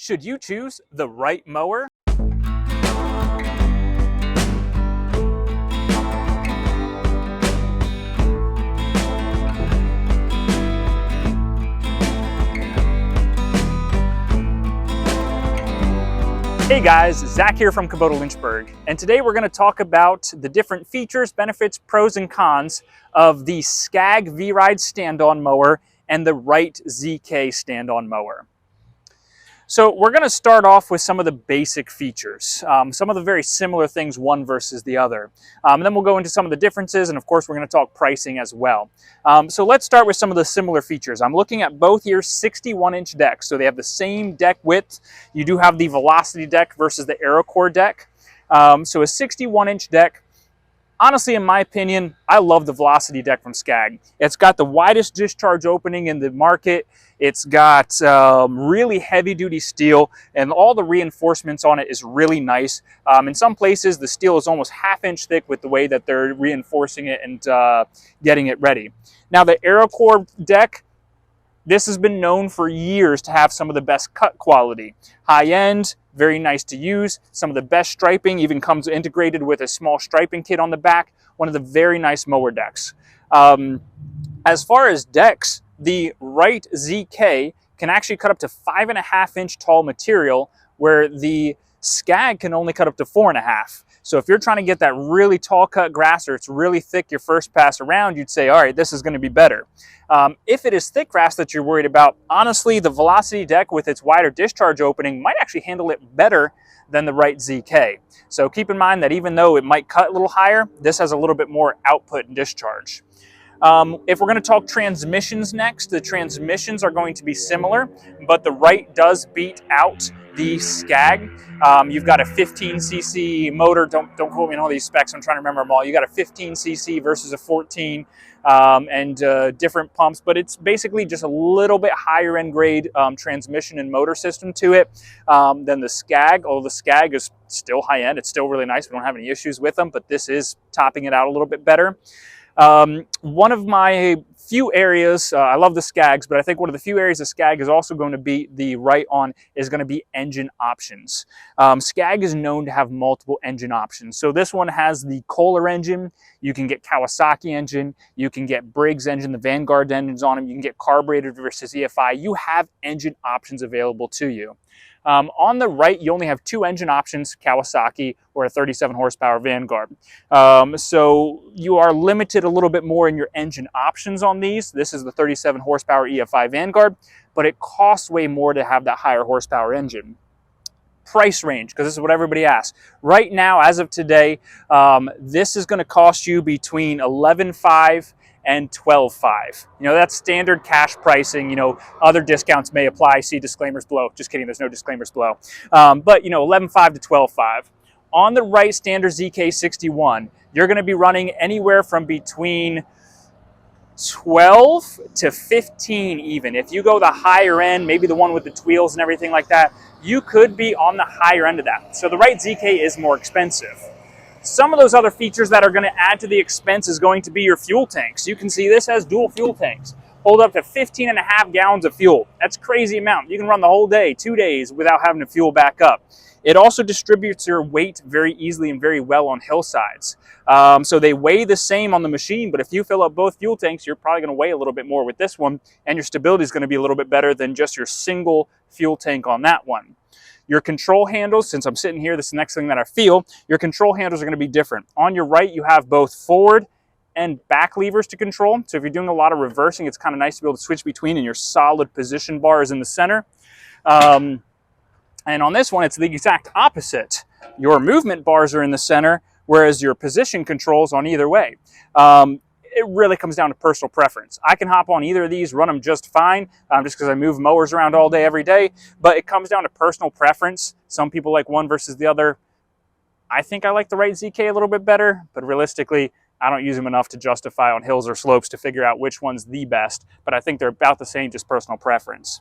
Should you choose the Wright mower? Hey guys, Zach here from Kubota Lynchburg, and today we're going to talk about the different features, benefits, pros, and cons of the SCAG V-Ride stand-on mower and the Wright ZK stand-on mower. So we're going to start off with some of the basic features, some of the very similar things one versus the other. And then we'll go into some of the differences, and of course we're going to talk pricing as well. So let's start with some of the similar features. I'm looking at both here 61-inch decks, so they have the same deck width. You do have the Velocity deck versus the AeroCore deck. So a 61-inch deck. Honestly, in my opinion, I love the Velocity deck from SCAG. It's got the widest discharge opening in the market. It's got really heavy-duty steel, and all the reinforcements on it is really nice. In some places, the steel is almost half-inch thick with the way that they're reinforcing it and getting it ready. Now, the AeroCore deck, this has been known for years to have some of the best cut quality. High-end, very nice to use. Some of the best striping, even comes integrated with a small striping kit on the back. One of the very nice mower decks. As far as decks, the Wright ZK can actually cut up to 5.5-inch tall material, where the SCAG can only cut up to 4.5. So if you're trying to get that really tall cut grass, or it's really thick your first pass around, you'd say, all right, this is going to be better. If it is thick grass that you're worried about, honestly, the Velocity deck with its wider discharge opening might actually handle it better than the Wright ZK. So keep in mind that even though it might cut a little higher, this has a little bit more output and discharge. If we're going to talk transmissions next, the transmissions are going to be similar, but the Wright does beat out the SCAG. You've got a 15cc motor. Don't quote me on all these specs. I'm trying to remember them all. You got a 15cc versus a 14, and different pumps, but it's basically just a little bit higher end grade transmission and motor system to it than the SCAG. Although the SCAG is still high end, it's still really nice. We don't have any issues with them, but this is topping it out a little bit better. One of my few areas, I love the SCAGs, but I think one of the few areas the SCAG is also going to beat the Wright on is going to be engine options. SCAG is known to have multiple engine options. So this one has the Kohler engine. You can get Kawasaki engine. You can get Briggs engine, the Vanguard engines on them. You can get carbureted versus EFI. You have engine options available to you. On the Wright, you only have two engine options, Kawasaki or a 37 horsepower Vanguard. So you are limited a little bit more in your engine options on these. This is the 37 horsepower EFI Vanguard, but it costs way more to have that higher horsepower engine. Price range, because this is what everybody asks. Right now, as of today, this is going to cost you between $11,500 and $12,500. You know, that's standard cash pricing. You know, other discounts may apply. See disclaimers below. Just kidding, there's no disclaimers below. But, you know, $11,500 to $12,500. On the Wright standard ZK61, you're going to be running anywhere from between 12 to 15 even. If you go the higher end, maybe the one with the wheels and everything like that, you could be on the higher end of that. So the Wright ZK is more expensive. Some of those other features that are going to add to the expense is going to be your fuel tanks. You can see this has dual fuel tanks. Hold up to 15.5 gallons of fuel. That's a crazy amount. You can run the whole day, 2 days, without having to fuel back up. It also distributes your weight very easily and very well on hillsides. So they weigh the same on the machine, but if you fill up both fuel tanks, you're probably going to weigh a little bit more with this one, and your stability is going to be a little bit better than just your single fuel tank on that one. Your control handles, since I'm sitting here, this is the next thing that I feel, your control handles are going to be different. On your Right, you have both forward and back levers to control. So if you're doing a lot of reversing, it's kind of nice to be able to switch between, and your solid position bar is in the center. And on this one, it's the exact opposite. Your movement bars are in the center, whereas your position controls on either way. It really comes down to personal preference. I can hop on either of these, run them just fine, just because I move mowers around all day, every day, but it comes down to personal preference. Some people like one versus the other. I think I like the Wright ZK a little bit better, but realistically, I don't use them enough to justify on hills or slopes to figure out which one's the best, but I think they're about the same, just personal preference.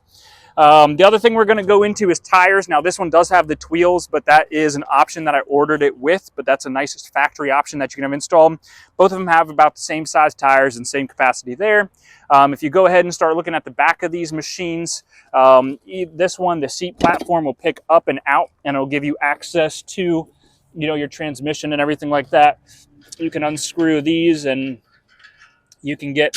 The other thing we're going to go into is tires. Now this one does have the wheels, but that is an option that I ordered it with, but that's the nicest factory option that you can have installed. Both of them have about the same size tires and same capacity there. If you go ahead and start looking at the back of these machines, this one, the seat platform will pick up and out, and it'll give you access to, your transmission and everything like that. You can unscrew these and you can get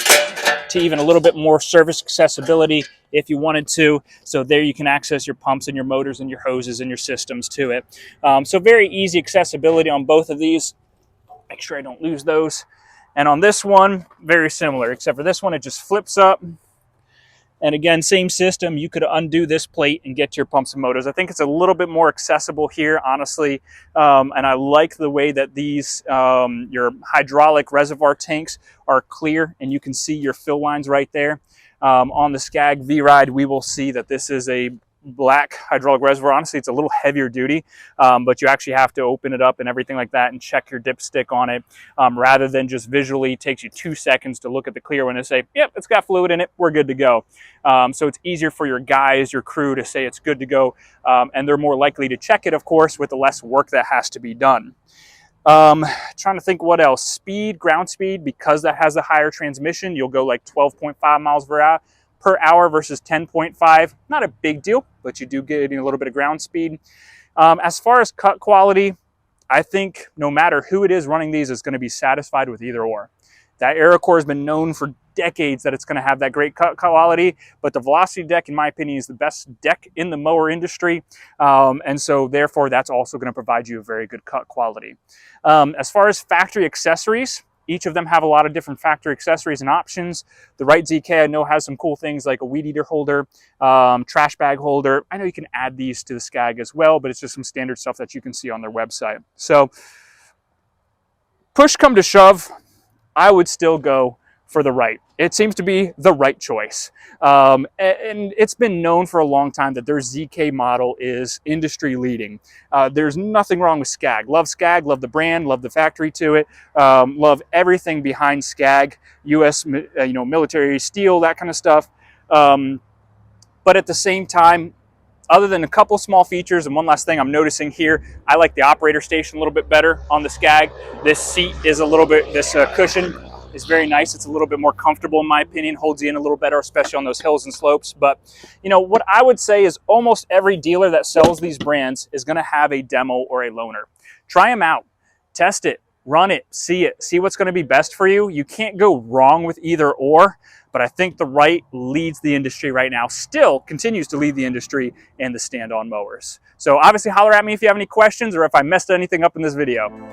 to even a little bit more service accessibility if you wanted to. So there you can access your pumps and your motors and your hoses and your systems to it. So very easy accessibility on both of these. Make sure I don't lose those. And on this one, very similar, except for this one, it just flips up. And again, same system. You could undo this plate and get to your pumps and motors. I think it's a little bit more accessible here, honestly. And I like the way that these, your hydraulic reservoir tanks are clear and you can see your fill lines right there. On the SCAG V-Ride, we will see that this is a black hydraulic reservoir. Honestly, it's a little heavier duty, but you actually have to open it up and everything like that and check your dipstick on it, rather than just visually. It takes you 2 seconds to look at the clear one and say, yep, it's got fluid in it, we're good to go. So it's easier for your guys, your crew, to say it's good to go, and they're more likely to check it, of course, with the less work that has to be done. Trying to think what else. Speed, ground speed, because that has a higher transmission, you'll go like 12.5 miles per hour versus 10.5. Not a big deal, but you do get a little bit of ground speed. As far as cut quality, I think no matter who it is running these is going to be satisfied with either or. That AeroCore has been known for decades that it's going to have that great cut quality, but the Velocity deck, in my opinion, is the best deck in the mower industry. And so therefore, that's also going to provide you a very good cut quality. As far as factory accessories, each of them have a lot of different factory accessories and options. The Wright ZK I know has some cool things like a weed eater holder, trash bag holder. I know you can add these to the SCAG as well, but it's just some standard stuff that you can see on their website. So push come to shove, I would still go for the Wright. It seems to be the right choice. And it's been known for a long time that their ZK model is industry leading. There's nothing wrong with SCAG. Love SCAG, love the brand, love the factory to it, love everything behind SCAG, US military steel, that kind of stuff. But at the same time, other than a couple small features, and one last thing I'm noticing here, I like the operator station a little bit better on the SCAG. This seat is a little bit, this cushion is very nice. It's a little bit more comfortable in my opinion, holds you in a little better, especially on those hills and slopes. But what I would say is almost every dealer that sells these brands is going to have a demo or a loaner. Try them out, test it, run it, see what's going to be best for you. You can't go wrong with either or, but I think the Wright leads the industry right now, still continues to lead the industry in the stand-on mowers. So obviously holler at me if you have any questions or if I messed anything up in this video.